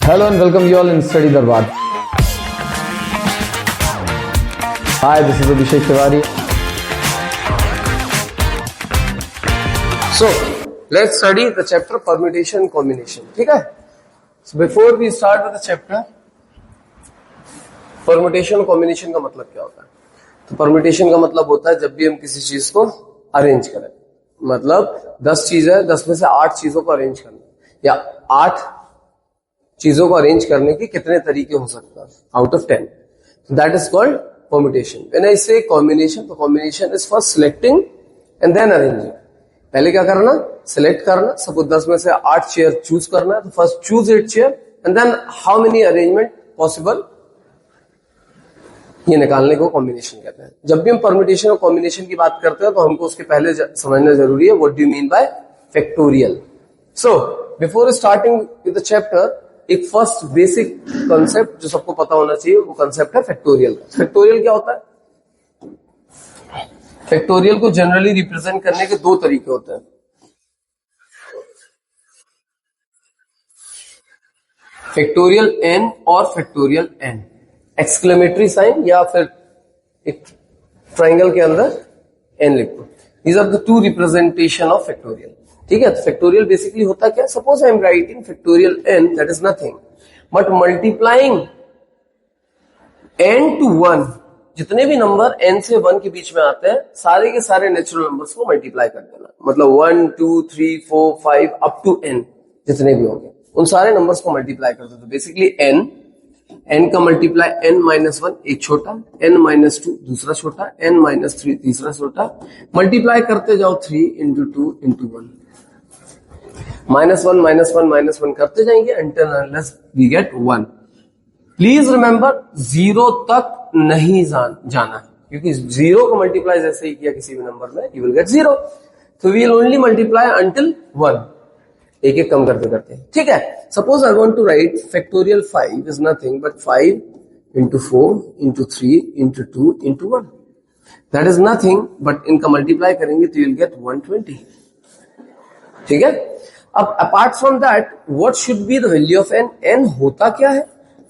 Hello and welcome you all in Study Darbar. Hi, this is Abhishek Tiwari. So, let's study the chapter permutation and combination. ठीक है? So, before we start with the chapter, permutation और combination का मतलब क्या होता है? तो permutation का मतलब होता है जब भी हम किसी चीज को अरेंज करें, मतलब 10 चीजें हैं, 10 में से 8 चीजों को अरेंज करना या 8 चीजों को अरेंज करने के कितने तरीके हो सकते हैं out of 10. That is called permutation. When I say combination, तो combination is for selecting and then arranging. पहले क्या करना? सिलेक्ट करना. सपोज 10 में से 8 चेयर चूज करना है, तो first choose 8 chair and then how many arrangement possible, ये निकालने को कॉम्बिनेशन कहते हैं. जब भी हम परम्यूटेशन और कॉम्बिनेशन की बात करते हैं तो हमको उसके पहले समझना जरूरी है what do you mean by factorial. So before starting with the chapter, एक फर्स्ट बेसिक कॉन्सेप्ट जो सबको पता होना चाहिए, वो कॉन्सेप्ट है फैक्टोरियल. फैक्टोरियल क्या होता है? फैक्टोरियल को जनरली रिप्रेजेंट करने के 2 तरीके होते हैं. फैक्टोरियल n और फैक्टोरियल n. एक्सक्लेमेटरी साइन या फिर एक ट्राइंगल के अंदर n लिख दो. These are the 2 representation of factorial. ठीक है? तो फैक्टोरियल बेसिकली होता क्या? Suppose I am writing factorial n, that is nothing but multiplying n to 1. जितने भी नंबर n से 1 के बीच में आते हैं, सारे के सारे नेचुरल नंबर्स को मल्टीप्लाई कर देना. मतलब 1 2 3 4 5 अप टू n जितने भी होंगे उन सारे नंबर्स को मल्टीप्लाई कर दो. तो बेसिकली n का मल्टीप्लाई n-1 एक छोटा, n-2 दूसरा छोटा, n-3 तीसरा छोटा. मल्टीप्लाई करते जाओ 3 into 2 into 1. -1 करते जाएंगे until unless we get 1. Please remember 0 तक नहीं जाना है, क्योंकि 0 को मल्टीप्लाई जैसे ही किया किसी भी नंबर में you will get 0. तो we will only multiply until 1. एक एक कम करते करते. ठीक है? Suppose I want to write factorial 5 is nothing but 5 into 4 into 3 into 2 into 1. That is nothing but इनका मल्टीप्लाई करेंगे तो you'll get 120. ठीक है? अब apart from that what should be the value of n? n होता क्या है?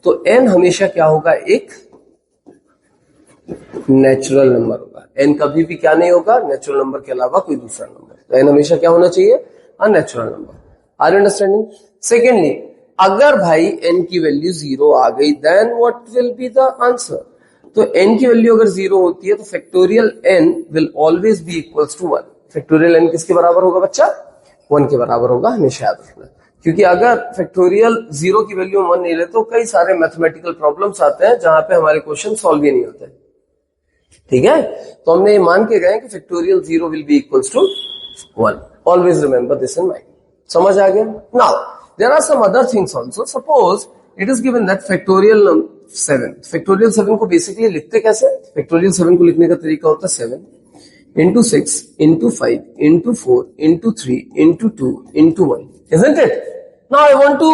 तो n हमेशा क्या होगा? एक नेचुरल नंबर होगा. n कभी भी क्या नहीं होगा? नेचुरल नंबर के अलावा कोई दूसरा नंबर. तो n हमेशा क्या होना चाहिए? A natural number. Are you understanding? Secondly, अगर भाई n की वैल्यू 0 आ गई, then what will be the answer? तो n की वैल्यू अगर 0 होती है तो factorial n will always be equals to 1. Factorial n किसके बराबर होगा बच्चा? 1 के बराबर होगा. हमेशा याद रखना, क्योंकि अगर फैक्टोरियल 0 की वैल्यू 1 नहीं ले तो कई सारे मैथमेटिकल प्रॉब्लम्स आते हैं जहां पे हमारे क्वेश्चन सॉल्व ही नहीं होते. ठीक है? तो हमने ये मान के गए कि factorial 0 will be equals to 1. Always remember this in mind. समझ आ गया? Now there are some other things also. Suppose it is given that factorial 7. Factorial 7 को बेसिकली लिखते कैसे? फैक्टोरियल 7 को लिखने का तरीका होता है 7 into 6 into 5 into 4 into 3 into 2 into 1. Isn't it? Now I want to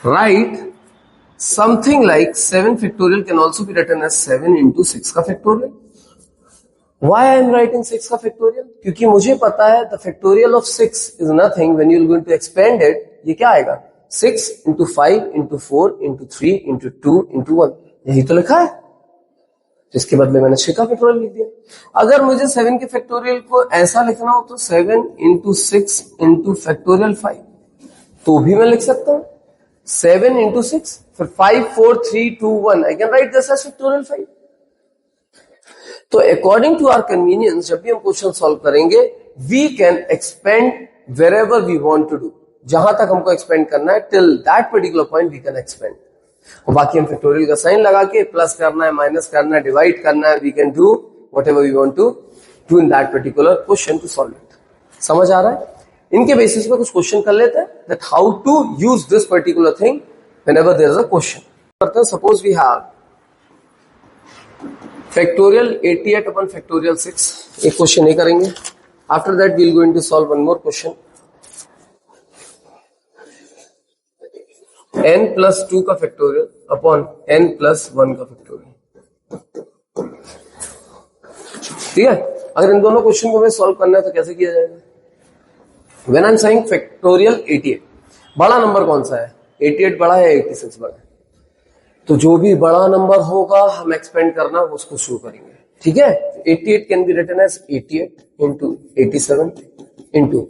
write something like 7 factorial can also be written as 7 into 6 का factorial. Why I am writing 6 का factorial? क्योंकि मुझे पता है the factorial of 6 is nothing when you are going to expand it. ये क्या आएगा? 6 into 5 into 4 into 3 into 2 into 1. यही तो लिखा है, जिसके बदले मैंने 6 का फैक्टोरियल लिख दिया. अगर मुझे 7 के फैक्टोरियल को ऐसा लिखना हो तो 7 into 6 into फैक्टोरियल 5 तो भी मैं लिख सकता हूं 7 into 6, फिर 5 4 3 2 1. I can write this as factorial 5. तो अकॉर्डिंग टू आवर कन्वीनियंस जब भी हम क्वेश्चन सॉल्व करेंगे, we can expand wherever we want to do. जहां तक हमको एक्सपेंड करना है till that particular point we can expand. और बाकी हम फैक्टोरियल का साइन लगा के प्लस करना है, माइनस करना है, डिवाइड करना है, we can do whatever we want to do in that particular question to solve it. समझ आ रहा है? इनके बेसिस पे कुछ क्वेश्चन कर लेते हैं that how to use this particular thing whenever there is a question. करते हैं. Suppose we have factorial 88 upon factorial 6. एक क्वेश्चन ये करेंगे. After that we will going to solve one more question. n+2 का factorial upon n+1 का factorial. ठीक है? अगर इन दोनों क्वेश्चन को हमें सॉल्व करना है तो कैसे किया जाएगा? When I am saying factorial 88, बड़ा नंबर कौन सा है? 88 बड़ा है, 86 बड़ा है। तो जो भी बड़ा नंबर होगा हम एक्सपेंड करना उसको शुरू करेंगे, ठीक है? 88 can be written as 88 into 87 into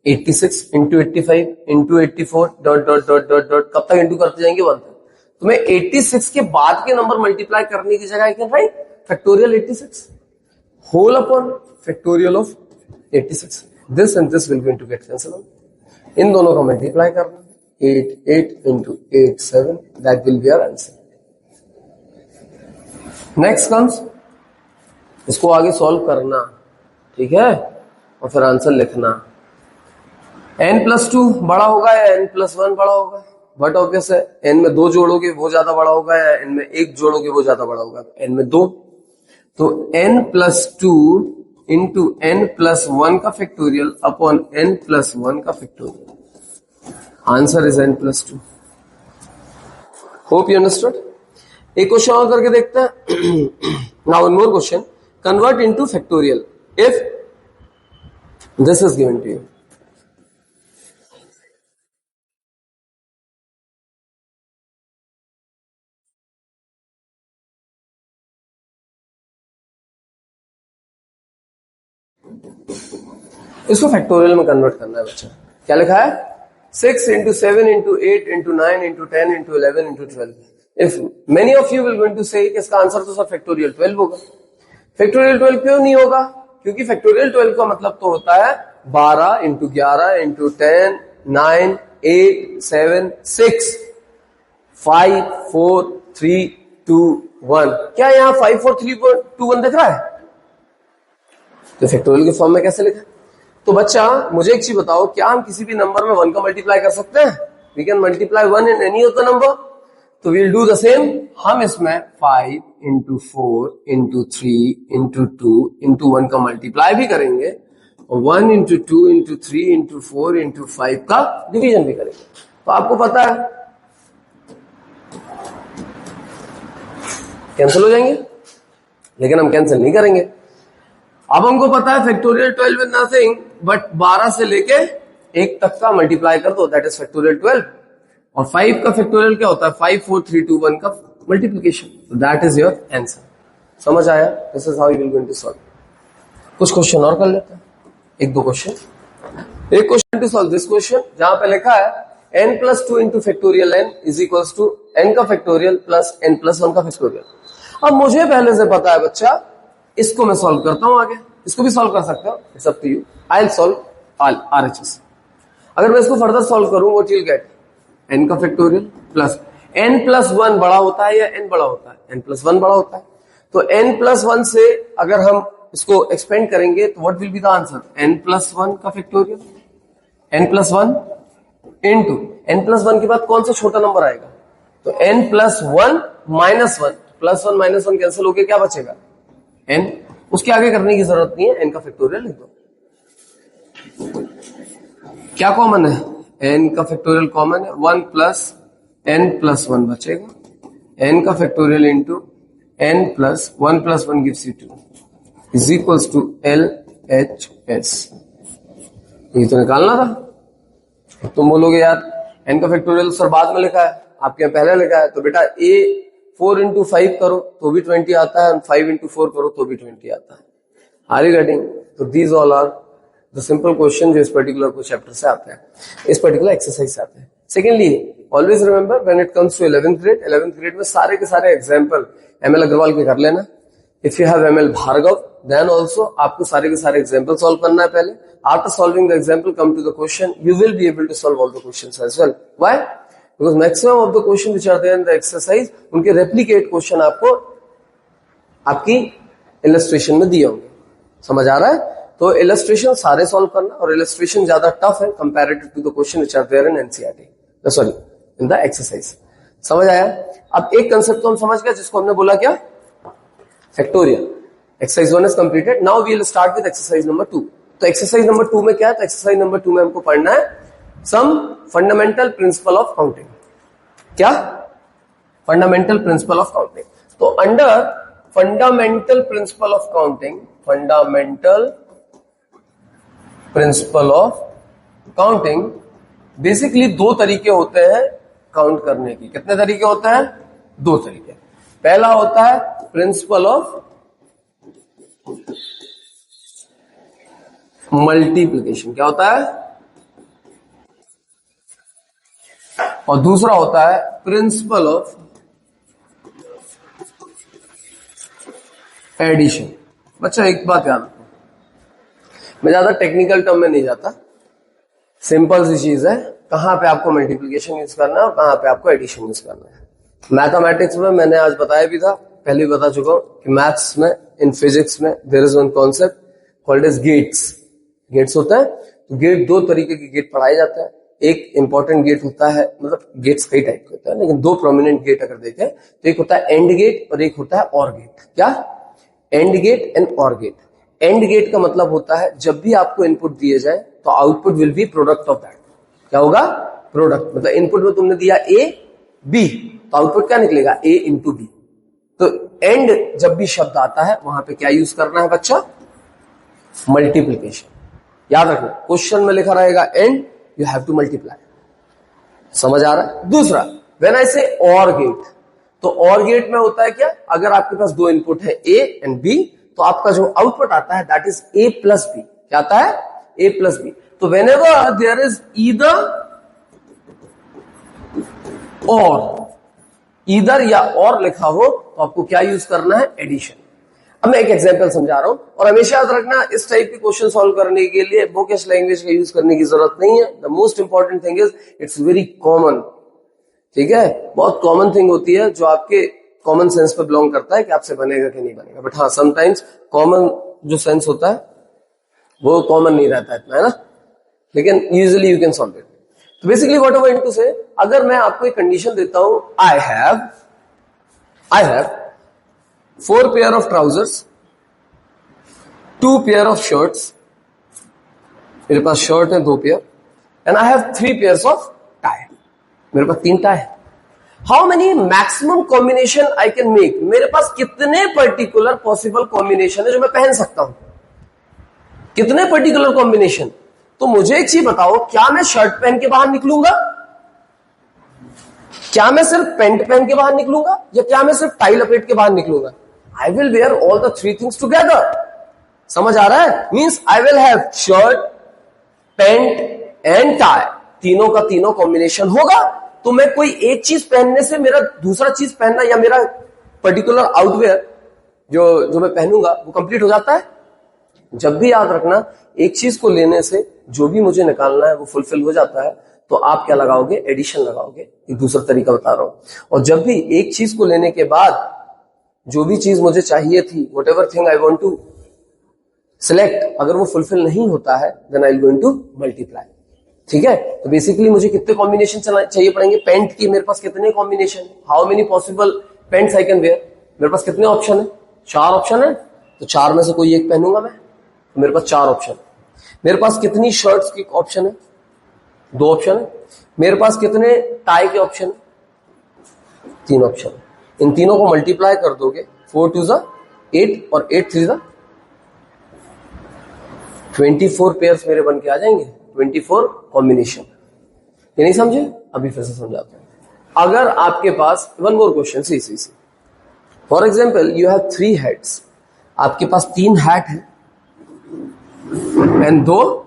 86 into 85 into 84 dot dot dot dot dot, कब तक इंटू करते जाएंगे 1 तक। तो मैं 86 के बाद के नंबर मल्टीप्लाई करने की जगह I can write factorial 86 whole upon factorial of 86। This and this will going to get cancel. इन दोनों का मल्टीप्लाई करना, 88 into 87, that will be our answer. Next comes, इसको आगे सॉल्व करना, ठीक है, और फिर आंसर लिखना। n+2 बड़ा होगा या n+1 बड़ा होगा? बट ऑब्वियस है, n में 2 जोड़ोगे वो ज्यादा बड़ा होगा या n में 1 जोड़ोगे वो ज्यादा बड़ा होगा? n में 2, तो n+2 into n+1 का फैक्टोरियल अपॉन n+1 का factorial. Answer is n+2। Hope you understood. एक क्वेश्चन और करके देखते हैं। Now one more question, convert into factorial if this is given to you. इसको फैक्टोरियल में कन्वर्ट करना है बच्चा। क्या लिखा है? 6 into 7 into 8 into 9 into 10 into 11 into 12. If many of you will going to say कि इसका आंसर तो सर फैक्टोरियल 12 होगा। फैक्टोरियल 12 क्यों नहीं होगा? क्योंकि फैक्टोरियल 12 का मतलब तो होता है 12 into 11 into 10 9 8 7 6 5 4 3 2 1। क्या यहाँ 5 4 3 2 1 दिख रहा है? तो फैक्टोरियल के फॉर्म में कैसे लिखा? तो बच्चा मुझे एक चीज बताओ, क्या हम किसी भी नंबर में 1 का मल्टीप्लाई कर सकते हैं? We can multiply 1 in any of the number. तो वील डू द सेम। हम इसमें 5 into 4 into 3 into 2 into 1 का मल्टीप्लाई भी करेंगे और 1 into 2 into 3 into 4 into 5 का डिवीजन भी करेंगे। तो आपको पता है कैंसिल हो जाएंगे, लेकिन हम कैंसिल नहीं करेंगे। अब हमको पता है फैक्टोरियल 12 इज नथिंग बट 12 से लेके 1 तक का मल्टीप्लाई कर दो, दैट इज फैक्टोरियल 12। और 5 का फैक्टोरियल क्या होता है? 5 4 3 2 1 का multiplication. That is your answer. समझ आया? This is how you will going to solve. कुछ क्वेश्चन और कर लेते हैं, 1-2 क्वेश्चन। एक question to solve this question जहां पे लिखा है n+2 into factorial n is equals to n का फैक्टोरियल प्लस n+1 का फैक्टोरियल। अब मुझे पहले से पता है बच्चा, इसको मैं सॉल्व करता हूं आगे। इसको भी सॉल्व कर सकते हो, it's up to you. I will solve RHS। अगर मैं इसको फर्दर सॉल्व करूं, what you will get? n का फैक्टोरियल प्लस n+1 बड़ा होता है या n बड़ा होता है? n+1 बड़ा होता है। तो n+1 से अगर हम इसको एक्सपेंड करेंगे तो what will be the answer? n+1 का फैक्टोरियल, n+1 इंटू n+1 के बाद कौन सा छोटा नंबर आएगा? तो n+1 -1, +1 -1 कैंसिल होके क्या बचेगा? n। उसके आगे करने की जरूरत नहीं है, n का फैक्टोरियल लिख दो। क्या कॉमन है? n का फैक्टोरियल कॉमन है, 1 प्लस n+1 बचेगा, n का factorial into n plus 1 + 1 gives you 2 is equals to LHS। ये तो निकालना था। तुम बोलोगे यार n का फैक्टोरियल सर बाद में लिखा है, आपके यहाँ पहले लिखा है। तो बेटा a 4 into 5 करो तो भी 20 आता है, 5 into 4 करो तो भी 20 आता है। Are you getting? तो these all are the simple question जो इस पर्टिकुलर को चैप्टर से आते हैं, इस पर्टिकुलर एक्सरसाइज से आते हैं। Secondly, always remember when it comes to 11th grade में सारे के सारे एग्जाम्पल ML अग्रवाल के कर लेना। If you have ML Bhargava then also आपको सारे के सारे एग्जाम्पल सॉल्व करना है पहले। After solving the example come to the question, you will be able to solve all the questions as well. Why? Because maximum of the question which are there in the exercise, उनके replicate question आपको आपकी illustration में दिए होंगे। समझ आ रहा है? तो इलस्ट्रेशन सारे सॉल्व करना, और इलस्ट्रेशन ज्यादा टफ है comparative to the question which are there in NCERT, sorry in the exercise. समझ आया? अब एक कंसेप्ट तो हम समझ गए जिसको हमने बोला क्या? Factorial. Exercise 1 is completed. Now we will start with exercise number 2। तो एक्सरसाइज नंबर 2 में क्या है? तो एक्सरसाइज नंबर 2 में हमको पढ़ना है some fundamental principle of counting. क्या? Fundamental principle of counting. तो under fundamental principle of counting, fundamental principle of counting basically दो तरीके होते हैं काउंट करने की। कितने तरीके होते हैं? दो तरीके। पहला होता है प्रिंसिपल ऑफ मल्टीप्लिकेशन। क्या होता है? और दूसरा होता है प्रिंसिपल ऑफ एडिशन। बच्चा एक बात याद रखो, मैं ज्यादा टेक्निकल टर्म में नहीं जाता, सिंपल सी चीज है, कहां पे आपको मल्टीप्लिकेशन यूज करना है और कहां पे आपको एडिशन यूज करना है। मैथमेटिक्स में मैंने आज बताया भी था, पहले भी बता चुका हूं कि मैथ्स में, इन फिजिक्स में there is one concept called as gates. Gates होता है, तो गेट दो तरीके के गेट पढ़ाए जाते हैं। एक इंपॉर्टेंट गेट होता है, मतलब गेट्स कई टाइप के होते हैं, लेकिन दो प्रोमिनेंट गेट अगर देखें तो एक होता है एंड गेट और एक होता है और गेट। क्या? एंड गेट एंड और गेट। एंड गेट का मतलब होता है जब भी आपको इनपुट दिए जाए तो output will be product of that. क्या होगा? प्रोडक्ट। मतलब इनपुट में तुमने दिया ए बी, तो आउटपुट क्या निकलेगा? ए इंटू बी। तो एंड जब भी शब्द आता है वहां पे क्या यूज करना है बच्चा? मल्टीप्लीकेशन। याद रखना, क्वेश्चन में लिखा रहेगा and, you have to multiply. समझ आ रहा है? दूसरा, व्हेन आई से और गेट, तो और गेट में होता है क्या? अगर आपके पास दो इनपुट है ए एंड बी, तो आपका जो आउटपुट आता है that is A plus B. क्या आता है? A plus B. तो व्हेनेवर देयर इज ईदर या और लिखा हो तो आपको क्या यूज करना है? एडिशन। अब मैं एक एग्जांपल समझा रहा हूं, और हमेशा याद रखना इस टाइप के क्वेश्चन सॉल्व करने के लिए बोकेश लैंग्वेज का यूज करने की जरूरत नहीं है। The most important thing is it's very common. ठीक है, बहुत कॉमन थिंग होती है जो आपके कॉमन सेंस पे बिलोंग करता है कि आपसे बनेगा कि नहीं बनेगा। बट हाँ, समटाइम्स कॉमन जो सेंस होता है वो कॉमन नहीं रहता इतना, है ना, लेकिन usually you can solve it. तो basically what I want to say, अगर मैं आपको एक कंडीशन देता हूं, I have 4 pair of trousers, 2 pair of shirts, मेरे पास शर्ट है 2 pair, and I have 3 pairs of tie, मेरे पास 3 टाई है। How many maximum combination I can make? मेरे पास कितने पर्टिकुलर पॉसिबल कॉम्बिनेशन है जो मैं पहन सकता हूं? कितने पर्टिकुलर कॉम्बिनेशन? तो मुझे एक चीज बताओ, क्या मैं शर्ट पहन के बाहर निकलूंगा? क्या मैं सिर्फ पैंट पहन के बाहर निकलूंगा? या क्या मैं सिर्फ टाई लपेट के बाहर निकलूंगा? I will wear all the 3 things together. समझ आ रहा है? Means I will have shirt, pant and tie, तीनों का तीनों कॉम्बिनेशन होगा। तो मैं कोई एक चीज पहनने से मेरा दूसरा चीज पहनना या मेरा पर्टिकुलर आउटवेयर जो मैं पहनूंगा वो कंप्लीट हो जाता है। जब भी याद रखना, एक चीज को लेने से जो भी मुझे निकालना है वो फुलफिल हो जाता है, तो आप क्या लगाओगे? एडिशन लगाओगे। एक दूसरा तरीका बता रहा हूं। और जब भी एक चीज को लेने के बाद जो भी चीज मुझे चाहिए थी, whatever thing I want to select, अगर वो फुलफिल नहीं होता है, then I will going to multiply. ठीक है, तो बेसिकली मुझे कितने कॉम्बिनेशन चाहिए पड़ेंगे? पेंट की मेरे पास कितने combination? How many possible paints I can wear? मेरे पास कितने ऑप्शन है? 4 ऑप्शन है। तो 4 में से कोई एक पहनूंगा मैं, तो मेरे पास 4 ऑप्शन। मेरे पास कितनी शर्ट्स की ऑप्शन है? 2 ऑप्शन है। मेरे पास कितने टाई के ऑप्शन है? 3 ऑप्शन है। इन तीनों को मल्टीप्लाई कर दोगे, 4 2 ज़ा 8 और 8 3 ज़ा 24 पेयर्स मेरे बन के आ जाएंगे, 24 कॉम्बिनेशन। ये नहीं समझे? अभी फिर से समझाता हूं। अगर आपके पास one more question, see for example you have 3 heads, आपके पास 3 हैट है एंड 2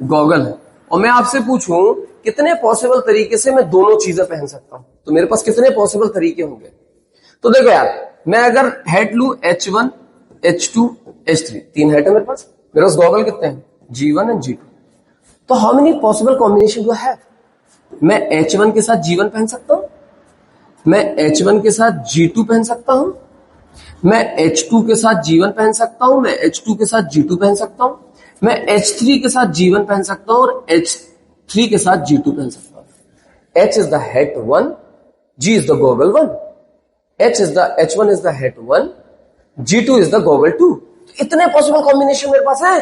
गॉगल है, और मैं आपसे पूछूं कितने पॉसिबल तरीके से मैं दोनों चीजें पहन सकता हूं, तो मेरे पास कितने पॉसिबल तरीके होंगे? तो देखो यार, मैं अगर हेड लू H1 H2 H3, 3 हेड है मेरे पास गॉगल कितने हैं? G1 and G2। तो how many possible combination do I have? मैं H1 के साथ G1 पहन सकता हूं, मैं H1 के साथ G2 पहन सकता हूं, मैं H2 के साथ G1 पहन सकता हूं, मैं H2 के साथ G2 पहन सकता हूं, मैं H3 के साथ G1 पहन सकता हूं और H3 के साथ G2 पहन सकता हूं। H is the hat 1, G is the goggle 1, H1 is the hat 1, G2 is the goggle 2। इतने पॉसिबल कॉम्बिनेशन मेरे पास है।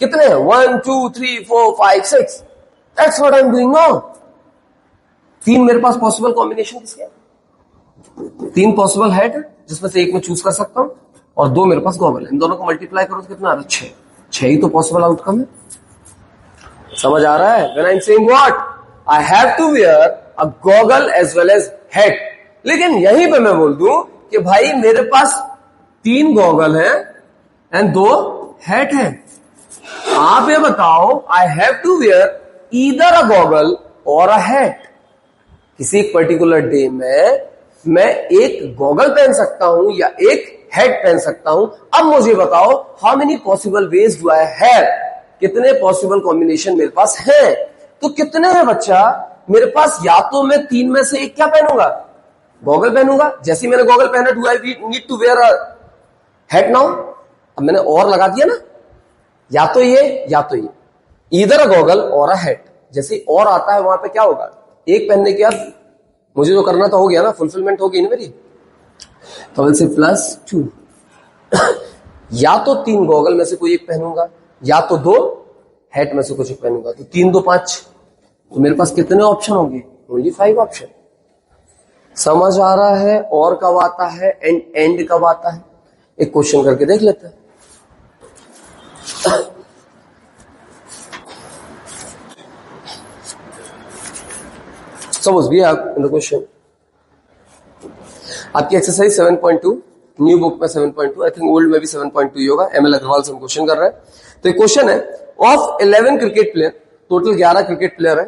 कितने? 1 2 3 4 5 6। That's what I'm doing now। 3 मेरे पास पॉसिबल कॉम्बिनेशन किसके? 3 पॉसिबल हेड है जिसमें से एक मैं चूज कर सकता हूं, और 2 मेरे पास गॉगल है। इन दोनों को मल्टीप्लाई करो तो कितना आ रहा है? 6 ही तो पॉसिबल आउटकम है। समझ आ रहा है? When I'm saying what? I have to wear a goggle as well as hat. लेकिन यहीं पे मैं बोल दूं कि भाई मेरे पास 3 गॉगल हैं एंड 2 हैट हैं। आप ये बताओ, I have to wear either a goggle और अ हैट। किसी एक पर्टिकुलर डे में मैं एक गॉगल पहन सकता हूं या एक हैट पहन सकता हूं। अब मुझे बताओ, how many possible ways do I have? कितने पॉसिबल कॉम्बिनेशन मेरे पास हैं? तो कितने हैं बच्चा? मेरे पास या तो मैं 3 में से एक क्या पहनूंगा? गॉगल पहनूंगा। जैसे ही मैंने गॉगल पहना, do I need to wear a hat now? अब मैंने और लगा दिया ना, या तो ये या तो ये, ईदर अ गॉगल और अ हैट। जैसे और आता है वहां पे क्या होगा? एक पहनने के बाद मुझे जो करना तो हो गया ना, फुलफिलमेंट हो गई ना मेरी। तो विल से +2 या तो 3 गॉगल में से कोई एक पहनूंगा या तो 2 हैट में से कुछ एक पहनूंगा। तो 3 2 5, तो मेरे पास कितने ऑप्शन होंगे? Only 5 option. समझ आ रहा है? और कब आता है एंड कब आता है? एक क्वेश्चन करके देख लेते हैं। Suppose we have in the question, आपकी एक्सरसाइज 7.2, न्यू बुक में 7.2, आई थिंक ओल्ड में भी 7.2 ही होगा। एमएल अग्रवाल से हम क्वेश्चन कर रहे हैं। तो एक क्वेश्चन है, of 11 cricket player, total 11 cricket player है।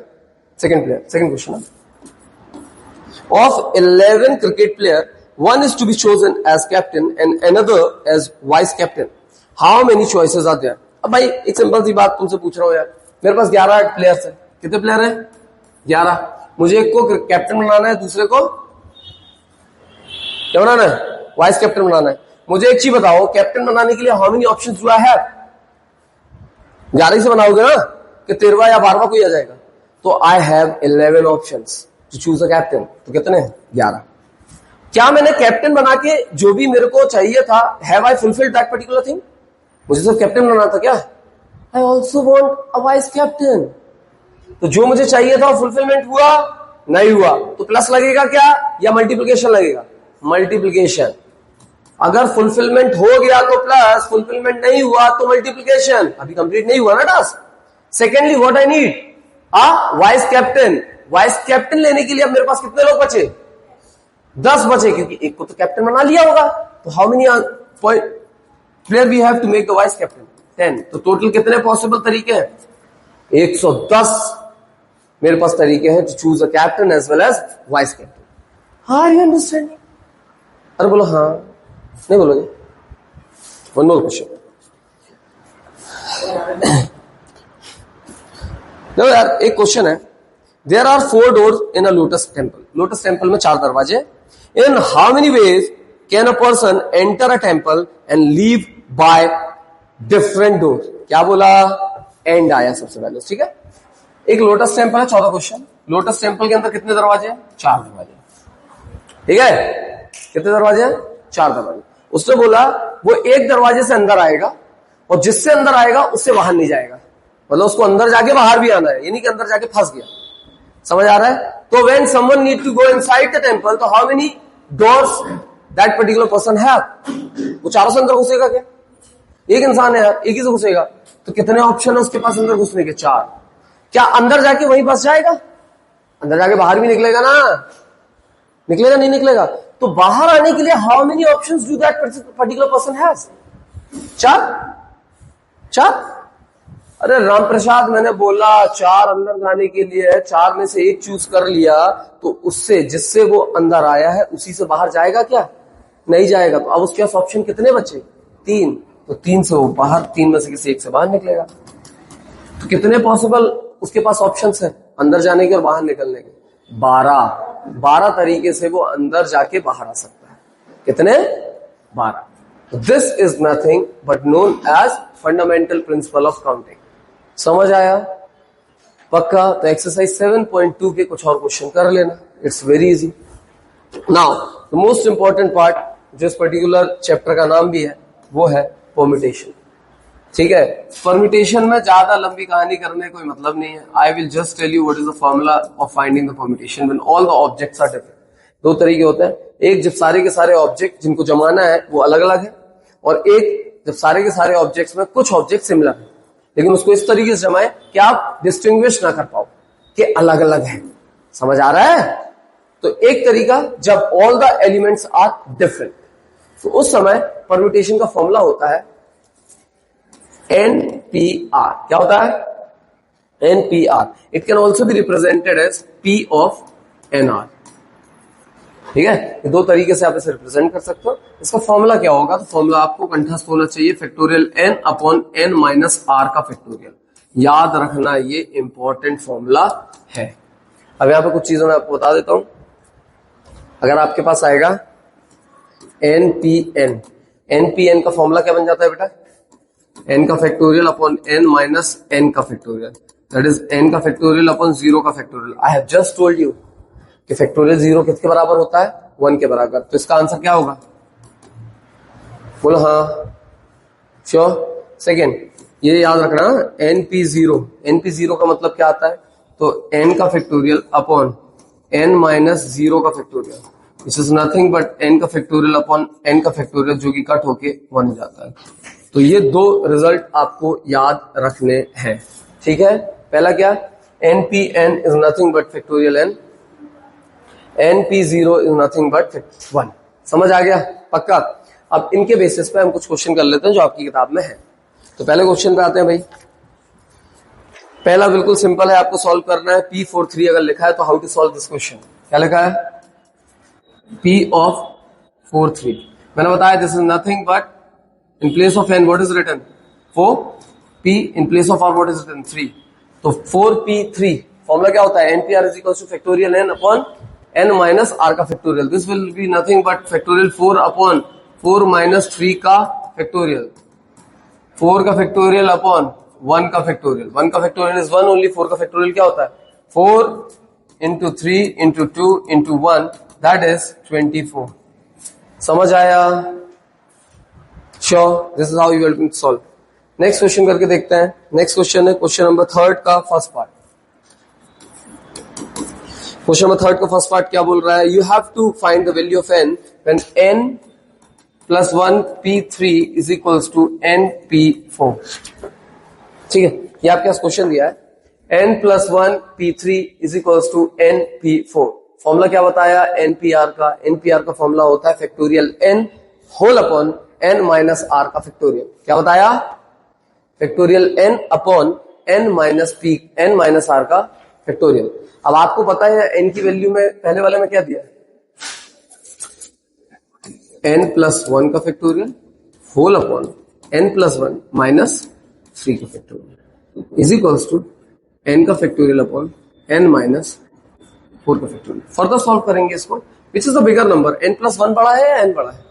सेकंड क्वेश्चन है, of 11 cricket player, one is to be chosen as captain and another as vice captain. How many choices are there? अब भाई एक सिंपल सी बात तुमसे पूछ रहा हूं यार, मेरे पास 11 प्लेयर्स हैं। कितने प्लेयर हैं? 11। मुझे एक को कैप्टन बनाना है, दूसरे को क्या बनाना है? वाइस कैप्टन बनाना है। मुझे एक चीज बताओ, कैप्टन बनाने के लिए how many options do I have? 11 से बनाओगे ना कि 13वां या 12वां कोई आ जाएगा? तो I have 11 options to choose a captain. तो कितने हैं? 11। क्या मैंने कैप्टन बना के जो भी मेरे को चाहिए था, have I fulfilled that particular thing? मुझे सिर्फ कैप्टन बनाना था क्या? I also want a vice captain. तो जो मुझे चाहिए था वो फुलफिलमेंट हुआ? नहीं हुआ। तो प्लस लगेगा क्या या मल्टीप्लिकेशन लगेगा? मल्टीप्लिकेशन। अगर फुलफिलमेंट हो गया तो प्लस, फुलफिलमेंट नहीं हुआ तो मल्टीप्लिकेशन। अभी कंप्लीट नहीं हुआ ना task. Secondly what I need? A vice captain. Vice captain लेने के लिए अब मेरे पास कितने लोग बचे? 10 बचे, क्योंकि एक को तो कैप्टन बना लिया होगा। तो how many player we have to make the vice captain? 10। तो टोटल कितने पॉसिबल तरीके हैं? 110 मेरे पास तरीके हैं to choose a captain as well as vice captain. Are you understanding? अरे बोलो हाँ, नहीं बोलोगे? One more question. यार एक क्वेश्चन है, there are 4 doors in a lotus temple. Lotus temple में 4 दरवाजे। In how many ways can a person enter a temple and leave by different door? क्या बोला? एंड आया सबसे पहले, ठीक है। एक लोटस टेम्पल है, 14 क्वेश्चन। लोटस टेम्पल के अंदर कितने दरवाजे हैं? 4 दरवाजे, ठीक है। कितने दरवाजे हैं? 4 दरवाजे। उसने बोला वो एक दरवाजे से अंदर आएगा और जिससे अंदर आएगा उससे बाहर नहीं जाएगा। मतलब उसको अंदर जाके बाहर भी आना है, यानी कि अंदर जाके फंस गया। समझ आ रहा है? तो when someone need to go inside the temple, तो how many doors that particular person have? वो चारों से अंदर घुसेगा क्या? एक इंसान है यार, एक ही से घुसेगा। तो कितने ऑप्शन है उसके पास अंदर घुसने के? 4। क्या अंदर जाके वहीं फंस जाएगा? अंदर जाके बाहर भी निकलेगा ना? निकलेगा नहीं निकलेगा? तो बाहर आने के लिए how many options do that particular person has? 4। अरे राम प्रसाद, मैंने बोला 4 अंदर जाने के लिए है, 4 में से एक चूज कर लिया तो उससे जिससे वो अंदर आया है उसी से बाहर जाएगा क्या? नहीं जाएगा। तो अब उसके पास ऑप्शन कितने बचे? 3। तो 3 से वो बाहर, 3 में से किसी एक से बाहर निकलेगा। तो कितने पॉसिबल उसके पास ऑप्शंस है अंदर जाने के और बाहर निकलने के? 12 तरीके से वो अंदर जाके बाहर आ सकता है। कितने? 12। This is nothing but known as fundamental principle of counting. समझ आया? पक्का? तो एक्सरसाइज 7.2 के कुछ और क्वेश्चन कर लेना, it's very easy. Now the most important part, जो इस पर्टिकुलर चैप्टर का नाम भी है, वो है परम्यूटेशन। ठीक है, परम्यूटेशन में ज्यादा लंबी कहानी करने कोई मतलब नहीं है। I will just tell you what is the formula of finding the permutation when all the objects are different. 2 तरीके होते हैं, एक जब सारे के सारे ऑब्जेक्ट जिनको जमाना है वो अलग अलग है, और एक जब सारे के सारे ऑब्जेक्ट्स में कुछ ऑब्जेक्ट सिमिलर है। लेकिन उसको इस तरीके से जमाए कि आप डिस्टिंग्विश ना कर पाओ कि अलग अलग है। समझ आ रहा है? तो एक तरीका जब all the elements are different, तो उस समय परम्यूटेशन का फॉर्मूला होता है NPR। क्या होता है? NPR। It can also be represented as P of NR। ठीक है, ये दो तरीके से आप इसे रिप्रेजेंट कर सकते हो। इसका फॉर्मूला क्या होगा? तो फॉर्मूला आपको कंठस्थ होना चाहिए, factorial n upon n minus r का फैक्टोरियल। याद रखना, ये इंपॉर्टेंट फॉर्मूला है। अब यहां पे कुछ चीजों में आपको बता देता हूं। अगर आपके पास आएगा NPN, NPN का फॉर्मूला क्या बन जाता है बेटा? n का factorial upon n minus n का फैक्टोरियल, दैट इज n का फैक्टोरियल अपॉन 0 का factorial. I have just told you कि फैक्टोरियल 0 किसके बराबर होता है? 1 के बराबर। तो इसका आंसर क्या होगा? बोलो हाँ, श्योर। सेकेंड, ये याद रखना, NP0 का मतलब क्या आता है? तो n का फैक्टोरियल अपॉन n माइनस 0 का factorial, this is nothing but n का फैक्टोरियल अपॉन n का फैक्टोरियल, जो कि कट होके 1 हो जाता है। तो ये दो रिजल्ट आपको याद रखने हैं। ठीक है, पहला क्या? NPN is nothing but factorial n, NP0 is nothing but 1। समझ आ गया? पक्का? अब इनके बेसिस पे हम कुछ क्वेश्चन कर लेते हैं जो आपकी किताब में है। तो पहले क्वेश्चन पे आते हैं भाई। पहला बिल्कुल सिंपल है, आपको सॉल्व करना है। P43 अगर लिखा है तो how to solve this question? क्या लिखा है? P of 43। मैंने बताया this is nothing but in place of n what is written? 4p, in place of r what is written? 3। तो 4p3 फॉर्मूला क्या होता है? NPR is equals to factorial n upon n minus r का factorial. This will be nothing but factorial 4 upon 4 minus 3 का factorial, 4 का factorial upon 1 का factorial. 1 का factorial is 1 only. 4 का फैक्टोरियल क्या होता है? 4 into 3 into 2 into 1, that is 24। समझ आया? Sure, this is how you will solve. Next question करके देखते हैं। नेक्स्ट क्वेश्चन है क्वेश्चन नंबर 3 का फर्स्ट पार्ट। क्वेश्चन नंबर 3 का फर्स्ट पार्ट क्या बोल रहा है? You have to find the value of n when n plus 1 p3 is equals to n p4। ठीक है, ये आपके पास क्वेश्चन दिया है। n plus 1 p3 is equals to n p4। Formula क्या बताया? NPR का। NPR का फॉर्मूला होता है factorial n whole upon n minus r का फैक्टोरियल। क्या बताया? Factorial n upon n minus p, n minus r का फैक्टोरियल। अब आपको पता है n की वैल्यू में पहले वाले में क्या दिया है? n प्लस 1 का factorial whole upon n plus 1 minus 3 का factorial is equals to n का फैक्टोरियल अपॉन n माइनस 4 का फैक्टोरियल। फर्दर सॉल्व करेंगे इसको। Which is the bigger number? n plus 1 बड़ा है या n बड़ा है?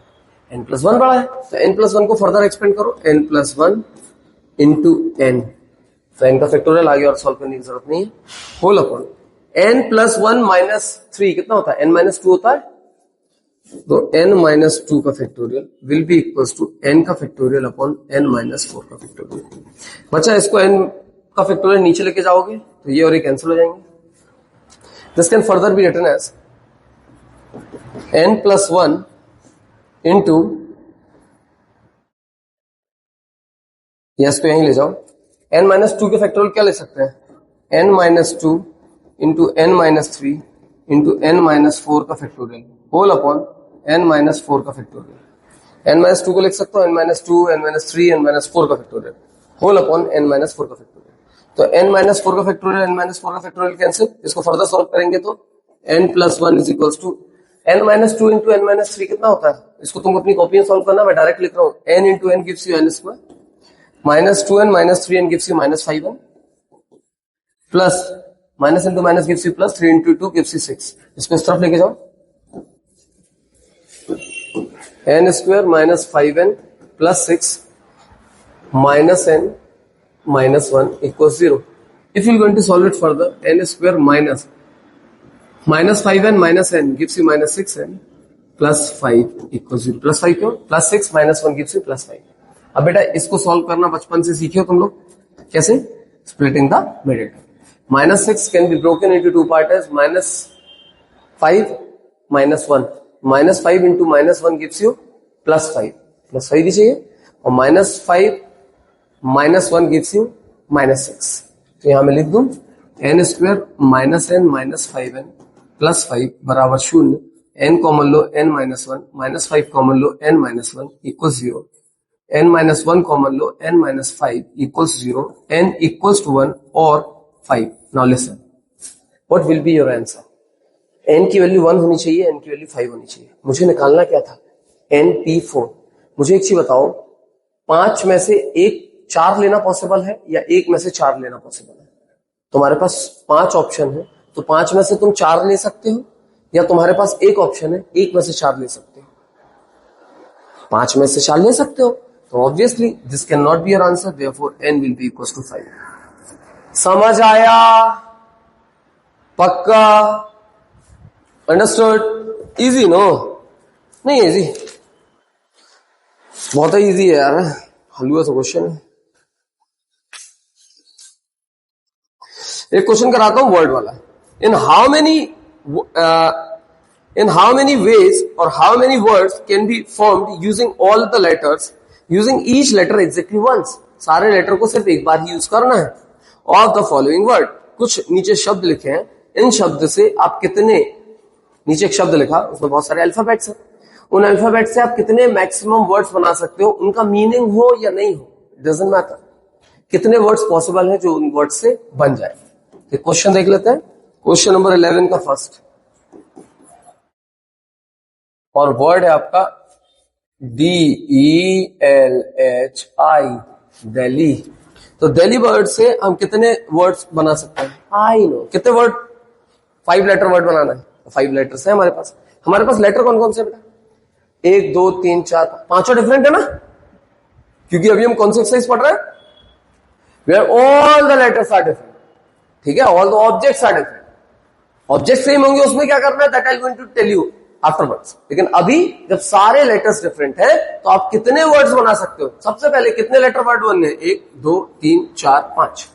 n प्लस 1 बड़ा है। तो n प्लस 1 को फर्दर एक्सपेंड करो, n प्लस 1 इंटू n। तो n का फैक्टोरियल आगे और सॉल्व करने की जरूरत नहीं है। Whole upon n plus 1 minus 3 कितना होता है? n माइनस 2 होता है। तो n माइनस 2 का factorial will be equals to n का फैक्टोरियल अपॉन n माइनस 4 का फैक्टोरियल। बच्चा इसको n का फैक्टोरियल नीचे लेके जाओगे तो ये और ये कैंसिल हो जाएंगे। This can further be written as n plus 1 into, yes को यहीं ले जाओ, n माइनस 2 के फैक्टोरियल क्या ले सकते हैं? n minus 2 into n minus 3 into n minus 4 का factorial whole upon n minus 4 का फैक्टोरियल। n माइनस 2 को लिख सकते हो n minus 2, n minus 3, n minus 4 का factorial whole upon n minus 4 का फैक्टोरियल। तो n माइनस 4 का फैक्टोरियल, n माइनस 4 का फैक्टोरियल कैंसिल। इसको फर्दर सॉल्व करेंगे तो n plus 1 is equals to n minus 2 into n minus 3 कितना होता है? इसको तुम अपनी कॉपी में सॉल्व करना, मैं डायरेक्ट लिख रहा हूं। n into n gives you n square, minus 2n minus 3n gives you minus 5n, plus minus into minus gives you plus, 3 into 2 gives you 6। इसको इस तरफ लेके जाओ, n square minus 5n plus 6 minus n minus 1 equals 0। If you going to solve it further, n square minus 5n minus n gives you minus 6n plus 5 equals 0। Plus 5 क्यों? Plus 6 minus 1 gives you plus 5। अब बेटा इसको solve करना बचपन से सीखे हो तुम लोग, कैसे? Splitting the middle. Minus 6 can be broken into two part as minus 5 minus 1। Minus 5 into minus 1 gives you plus 5, plus 5 भी चाहिए, और माइनस 5 माइनस 1 गिव्स यू -6। तो यहां मैं लिख दूं n square minus n minus 5n plus 5 बराबर 0। n common लो n माइनस 1 माइनस 5 कॉमन लो n minus 1 equals 0। n minus 1 common लो n minus 5 equals 0। n equals to 1 और 5। Now listen, what will be your answer? n की value 1 होनी चाहिए, n की value 5 होनी चाहिए। मुझे निकालना क्या था? np4। मुझे एक चीज बताओ, 5 में से एक 4 लेना पॉसिबल है या 1 में से 4 लेना पॉसिबल है? तुम्हारे पास 5 ऑप्शन है, तो 5 में से तुम 4 ले सकते हो या तुम्हारे पास एक ऑप्शन है, 1 में से 4 ले सकते हो। 5 में से 4 ले सकते हो, तो obviously this can not be your answer, therefore n will be equals to 5। समझ आया? पक्का? अंडरस्टूड? Easy no? नहीं इजी, बहुत ही इजी है यार, हलवा सा क्वेश्चन है। एक क्वेश्चन कराता हूं वर्ड वाला। इन हाउ मेनी वेज और how many words can be formed using all the letters using each letter exactly once. सारे लेटर को सिर्फ एक बार ही यूज करना है। ऑफ द फॉलोइंग वर्ड, कुछ नीचे शब्द लिखे हैं, इन शब्द से आप कितने, नीचे एक शब्द लिखा, उसमें बहुत सारे अल्फाबेट्स हैं, उन अल्फाबेट से आप कितने मैक्सिमम वर्ड्स बना सकते हो, उनका मीनिंग हो या नहीं हो, डजंट मैटर। कितने वर्ड्स पॉसिबल है जो उन वर्ड से बन जाए। क्वेश्चन देख लेते हैं। क्वेश्चन नंबर 11 का फर्स्ट, और वर्ड है आपका DELHI, दिल्ली। तो दिल्ली वर्ड से हम कितने वर्ड्स बना सकते हैं? I know. कितने वर्ड? 5 लेटर वर्ड बनाना है, 5 लेटर्स है हमारे पास। हमारे पास लेटर कौन कौन से बेटा? 1 2 3 4 5 डिफरेंट है ना, क्योंकि अभी हम कौन सी एक्सरसाइज पढ़ रहे हैं? Where all the letters are different. ठीक है, all the objects are different. Object same होंगे, उसमें क्या करना है that I am going to tell you afterwards. लेकिन अभी जब सारे लेटर्स डिफरेंट है तो आप कितने वर्ड्स बना सकते हो? सबसे पहले कितने लेटर वर्ड बनने? 1 2 3 4 5।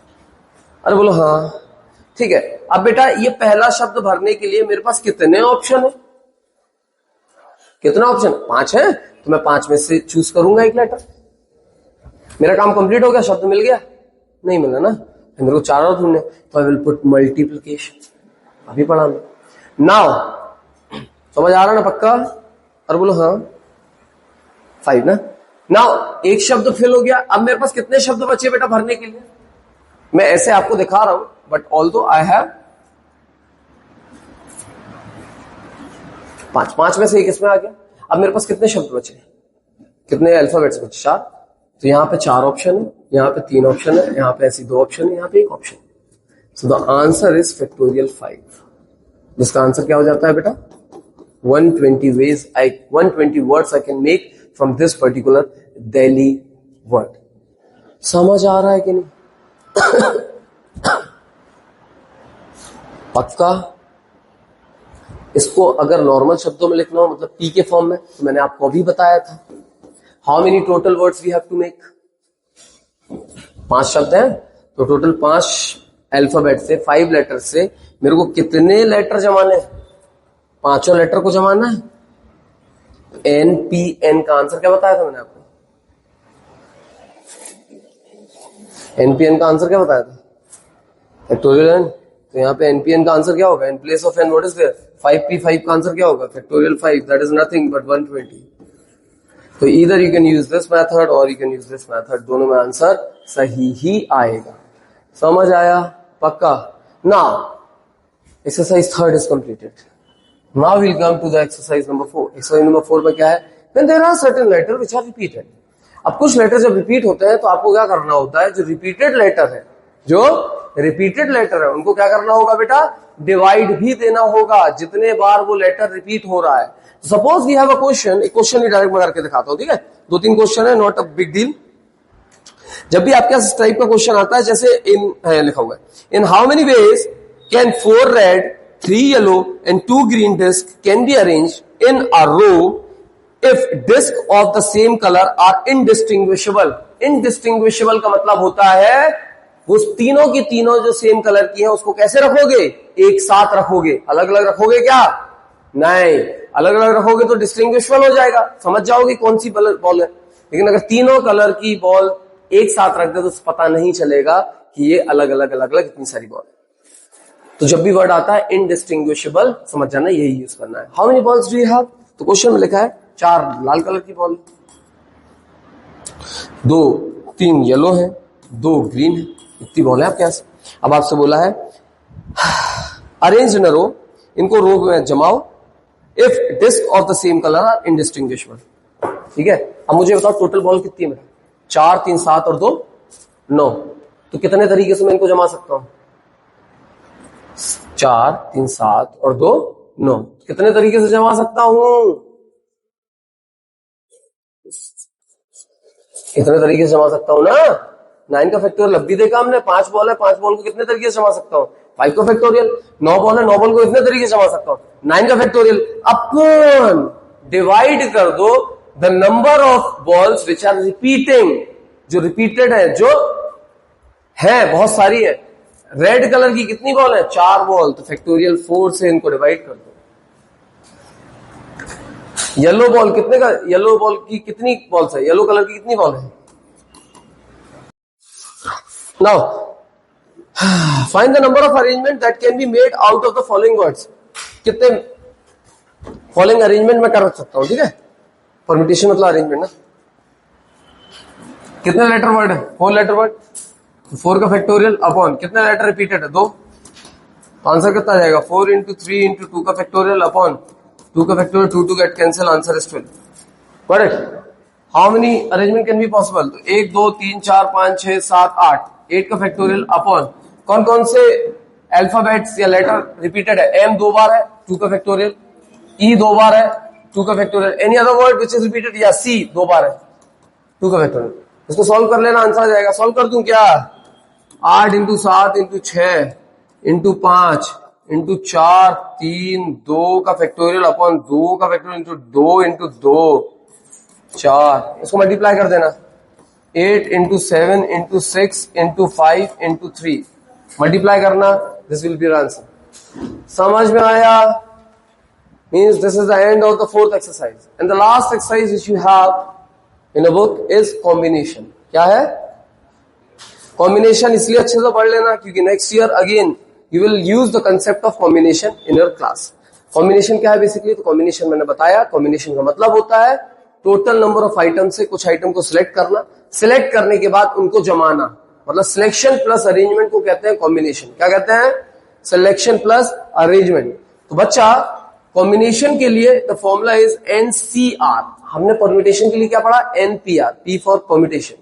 अरे बोलो हाँ, ठीक है। अब बेटा ये पहला शब्द भरने के लिए मेरे पास कितने ऑप्शन है? कितना ऑप्शन? 5 है, तो मैं 5 में से चूज करूंगा एक लेटर। मेरा काम कंप्लीट हो गया, शब्द मिल गया? नहीं मिला ना, मेरे को 4 और ढूंढने, तो आई विल पुट मल्टीप्लिकेशन। अभी पढ़ा नाउ, समझ आ रहा ना पक्का? और बोलो हाँ, 5 ना। नाउ एक शब्द फिल हो गया, अब मेरे पास कितने शब्द बचे बेटा भरने के लिए? मैं ऐसे आपको दिखा रहा हूं, बट ऑल्दो आई हैव 5 में से एक इसमें आ गया। अब मेरे पास कितने शब्द बचे? कितने अल्फाबेट्स बचे? 4। तो यहां पे 4 ऑप्शन है, यहां पे 3 ऑप्शन है, यहां पे ऐसी 2 ऑप्शन है, यहां पे 1 option. So the answer is factorial 5, जिसका आंसर क्या हो जाता है बेटा? 120 words I can make from this particular Delhi word. समझ आ रहा है कि नहीं? पक्का? इसको अगर नॉर्मल शब्दों में लिखना हो, मतलब पी के फॉर्म में, तो मैंने आपको अभी बताया था। How many total words we have to make? 5 शब्द हैं, तो टोटल 5 अल्फाबेट से, 5 लेटर से मेरे को कितने लेटर जमाने हैं? 5 लेटर को जमाना है। NPN का आंसर क्या बताया था मैंने आपको? NPN का आंसर क्या बताया था? Factorial n। तो यहाँ पे NPN का आंसर क्या होगा? In place of n what is there? 5p5 का आंसर क्या होगा? Factorial 5, that is nothing but 120। तो either you can use this method और you can use this method, दोनों में आंसर सही ही आएगा। समझ आया? पक्का? Now exercise 3 is completed. Now we'll come to the exercise number 4. Exercise number 4 में क्या है? When there are certain letters which are repeated. अब कुछ लेटर जब रिपीट होते हैं तो आपको क्या करना होता है? जो रिपीटेड लेटर है, उनको क्या करना होगा बेटा? डिवाइड भी देना होगा जितने बार वो लेटर रिपीट हो रहा है। Suppose we have a question, एक क्वेश्चन ही डायरेक्ट मैं करके दिखाता हूं, ठीक है? 2-3 क्वेश्चन है, नॉट अ बिग डील। जब भी आपके इस टाइप का क्वेश्चन आता है, जैसे इन लिखा हुआ है, इन how many ways can 4 red 3 yellow and 2 green discs can be arranged in a row if discs of the same color are indistinguishable. Indistinguishable का मतलब होता है वो तीनों की तीनों जो सेम कलर की है उसको कैसे रखोगे? एक साथ रखोगे। अलग अलग रखोगे क्या? नहीं, अलग अलग रखोगे तो डिस्टिंग्विशबल हो जाएगा, समझ जाओगे कौन सी बॉल है। लेकिन अगर तीनों कलर की बॉल एक साथ रख दे तो पता नहीं चलेगा कि ये अलग अलग अलग अलग इतनी सारी बॉल। तो जब भी वर्ड आता है इनडिस्टिंग्विशेबल, समझ जाना यही यूज करना है। How many balls do you have? तो क्वेश्चन में लिखा है 4 लाल कलर की बॉल, 3 येलो है, 2 ग्रीन है, इतनी बॉल है आपके पास। अब आपसे बोला है अरेंज इन अ रो, इनको रो में जमाओ if disc of the same colour are indistinguishable. ठीक है, अब मुझे बताओ टोटल बॉल कितनी है? 4 3 7 और 2 9। तो कितने तरीके से मैं इनको जमा सकता हूं? 4 3 7 और 2 9। कितने तरीके से जमा सकता हूं? कितने तरीके से जमा सकता हूं ना? 9 का फैक्टोरियल अब भी देखा हमने। 5 बॉल है, 5 बॉल को कितने तरीके से जमा सकता हूं? 5 का फैक्टोरियल। 9 बॉल है, 9 बॉल को कितने तरीके से जमा सकता हूं? 9 का फैक्टोरियल अपॉन डिवाइड कर दो the number of balls which are repeating, जो रिपीटेड है, जो है बहुत सारी है। रेड कलर की कितनी बॉल है? 4 बॉल, तो फैक्टोरियल 4 से इनको डिवाइड कर दो। येलो बॉल कितने का? येलो बॉल की कितनी बॉल्स है? येलो कलर की कितनी बॉल है? Now find the number of arrangement that can be made out of the following words. कितने फॉलोइंग अरेंजमेंट में कर सकता हूं? ठीक है, परम्यूटेशन मतलब अरेंजमेंट ना। कितने लेटर वर्ड है? 4 लेटर वर्ड। 4 का फैक्टोरियल अपॉन कितने लेटर रिपीटेड है? 2। आंसर कितना जाएगा? 4 इंटू 3 इंटू 2 का फैक्टोरियल अपॉन 2 का factorial. 2 get cancel, answer is 12। Correct. How many arrangement can be possible? तो 1 2 3 4 5 6 7 8। 8 का फैक्टोरियल अपॉन कौन कौन से अल्फाबेट्स या लेटर रिपीटेड है? एम 2 बार है, 2 का फैक्टोरियल। ई 2 बार है, 2 का factorial. Any other word which is repeated? या सी 2 बार है, 2 का फैक्टोरियल। इसको सॉल्व कर लेना, आंसर आ जाएगा। सॉल्व कर दूं क्या? 8 इंटू 7 इंटू 6 इंटू 5 इंटू 4 3 2 का फैक्टोरियल अपॉन 2 का फैक्टोरियल इंटू 2 इंटू 2 4। इसको मल्टीप्लाई कर देना। 8 into 7 into 6 into 5 into 3 multiply करना। This will be your answer. समझ में आया? Means this is the end of the 4th exercise. And the last exercise which you have in a book is combination. क्या है? Combination इसलिए अच्छे से पढ़ लेना क्योंकि next year again you will use the concept of combination in your class. Combination क्या है basically? तो combination मैंने बताया। Combination का मतलब होता है टोटल नंबर ऑफ आइटम से कुछ आइटम को सिलेक्ट करना, सिलेक्ट करने के बाद उनको जमाना, मतलब सिलेक्शन प्लस अरेंजमेंट को कहते हैं कॉम्बिनेशन। क्या कहते हैं? Selection plus arrangement. तो बच्चा कॉम्बिनेशन के लिए द फॉर्मूला इज एनसीआर। हमने परम्यूटेशन के लिए क्या पढ़ा? NPR, P for permutation,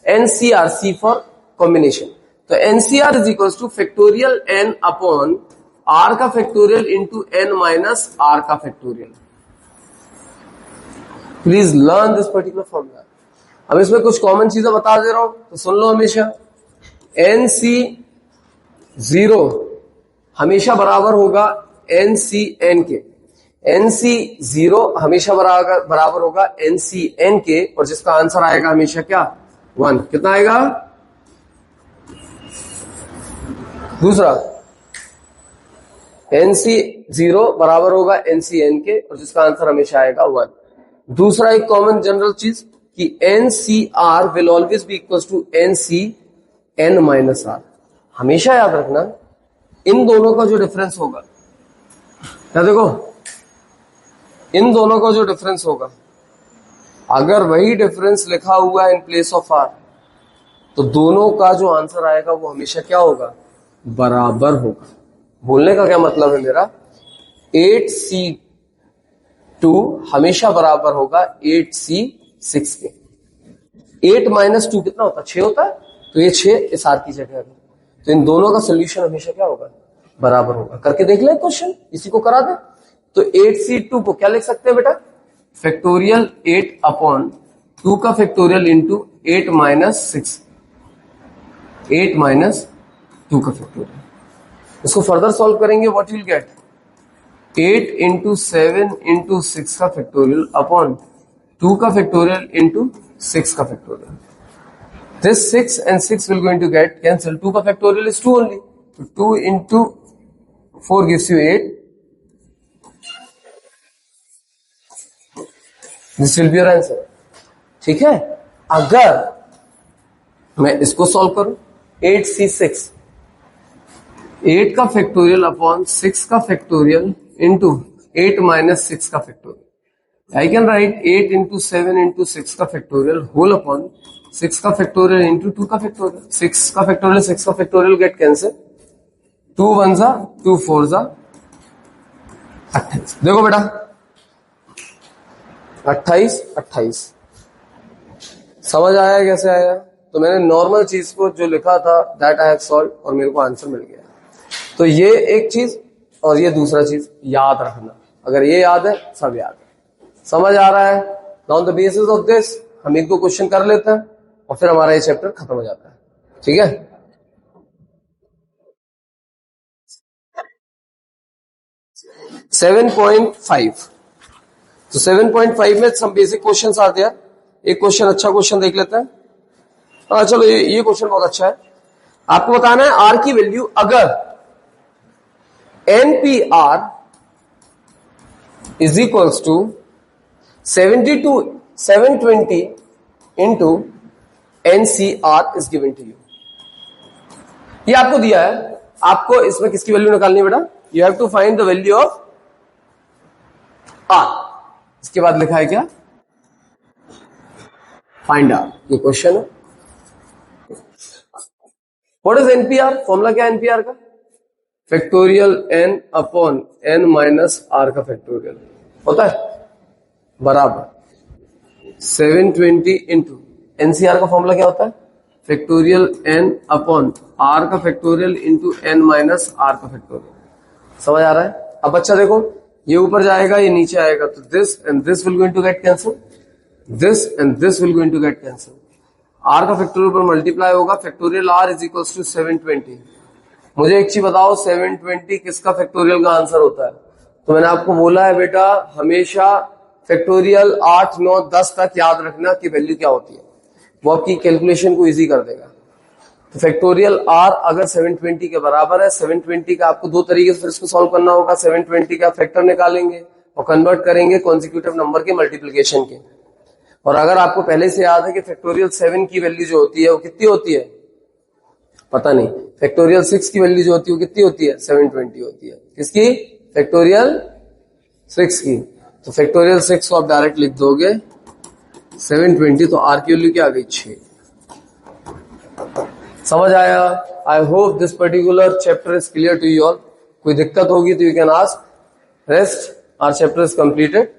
NCR, C for combination. तो NCR is equal to factorial N upon R का factorial into N minus R का factorial. Please learn this particular formula. अब इसमें कुछ कॉमन चीजें बता दे रहा हूं, तो सुन लो हमेशा। एनसी 0 हमेशा बराबर होगा एनसी एन के। एनसी 0 हमेशा बराबर होगा एनसी एन के, और जिसका आंसर आएगा हमेशा क्या? 1। कितना आएगा? दूसरा, एनसी 0 बराबर होगा एनसी एन के, और जिसका आंसर हमेशा आएगा 1। दूसरा एक कॉमन जनरल चीज कि NCR will always be equal to NC N minus R. हमेशा याद रखना इन दोनों का जो डिफरेंस होगा, क्या देखो, इन दोनों का जो डिफरेंस होगा, अगर वही डिफरेंस लिखा हुआ है इन प्लेस ऑफ आर, तो दोनों का जो आंसर आएगा वो हमेशा क्या होगा? बराबर होगा। बोलने का क्या मतलब है मेरा? 8C2 हमेशा बराबर होगा 8C6 के। 8 माइनस 2 कितना होता है? 6 होता है। तो ये 6 इस आर की जगह है, तो इन दोनों का सोल्यूशन हमेशा क्या होगा? बराबर होगा। करके देख ले क्वेश्चन, इसी को करा दे। तो 8C2 को क्या लिख सकते हैं बेटा? फैक्टोरियल 8 अपॉन 2 का फैक्टोरियल इंटू 8 माइनस 6, 8 माइनस 2 का फैक्टोरियल। इसको फर्दर सॉल्व करेंगे, what you will gate? 8 into 7 into 6 का फैक्टोरियल अपॉन 2 का फैक्टोरियल इंटू 6 का factorial. This 6 and 6 will going to get cancelled. 2 का factorial is 2 only. So 2 into 4 gives you 8. This will be your answer. ठीक है? अगर मैं इसको सॉल्व करूं, 8c6, 8 का फैक्टोरियल अपॉन 6 का फैक्टोरियल इंटू 8 माइनस 6 का factorial. I can right 8 into 7 into 6 का फैक्टोरियल होल अपॉन 6 का फैक्टोरियल इंटू 2 का फैक्टोरियल। 6 का फैक्टोरियल 6 का फैक्टोरियल गेट कैंसिल, 2 1 जा 2 4 जा 28। देखो बेटा 28 28 समझ आया कैसे आया? तो मैंने नॉर्मल चीज को जो लिखा था दैट आई हैव सॉल्व और मेरे को आंसर मिल गया। तो ये एक चीज और ये दूसरा चीज याद रखना, अगर ये याद है सब याद है। समझ आ रहा है? On the basis of this हम एक दो क्वेश्चन कर लेते हैं और फिर हमारा ये चैप्टर खत्म हो जाता है। ठीक है? 7.5, तो 7.5 में some बेसिक क्वेश्चंस आते हैं। एक क्वेश्चन अच्छा क्वेश्चन देख लेते हैं। चलो ये क्वेश्चन बहुत अच्छा है। आपको बताना है आर की वैल्यू अगर NPR is equals to 720 into NCR is given to you. ये आपको दिया है, आपको इसमें किसकी वैल्यू निकालनी है बेटा? You have to find the value of R। इसके बाद लिखा है क्या? Find R। ये क्वेश्चन है। What is NPR? फॉर्मूला क्या है NPR का? Factorial n upon n minus r का फैक्टोरियल होता है बराबर 720 इंटू NCR का फॉर्मूला क्या होता है? फैक्टोरियल n अपॉन r का factorial into n minus r का फैक्टोरियल। समझ आ रहा है? अब अच्छा देखो, ये ऊपर जाएगा ये नीचे आएगा, तो this and this will going to get cancel, this and this will going to get cancel. r का फैक्टोरियल पर मल्टीप्लाई होगा, factorial r is equals to 720। मुझे एक चीज बताओ 720 किसका फैक्टोरियल का आंसर होता है? तो मैंने आपको बोला है बेटा हमेशा फैक्टोरियल 8 9 10 तक याद रखना कि वैल्यू क्या होती है, वो आपकी कैलकुलेशन को इजी कर देगा। तो फैक्टोरियल r अगर 720 के बराबर है, 720 का आपको दो तरीके से फिर इसको सॉल्व करना होगा। 720 का फैक्टर निकालेंगे और कन्वर्ट करेंगे कॉन्सिक्यूटिव नंबर के मल्टीप्लिकेशन के। और अगर आपको पहले से याद है कि फैक्टोरियल 7 की वैल्यू जो होती है वो कितनी होती है पता नहीं, फैक्टोरियल 6 की वैल्यू जो होती है वो कितनी होती है? 720 होती है। किसकी? फैक्टोरियल 6 की। तो फैक्टोरियल 6 को आप डायरेक्ट लिख दोगे 720, तो आर की वैल्यू क्या आ गई? 6। समझ आया? I hope this particular chapter is clear to you all. कोई दिक्कत होगी तो you can ask. Rest our chapter is completed.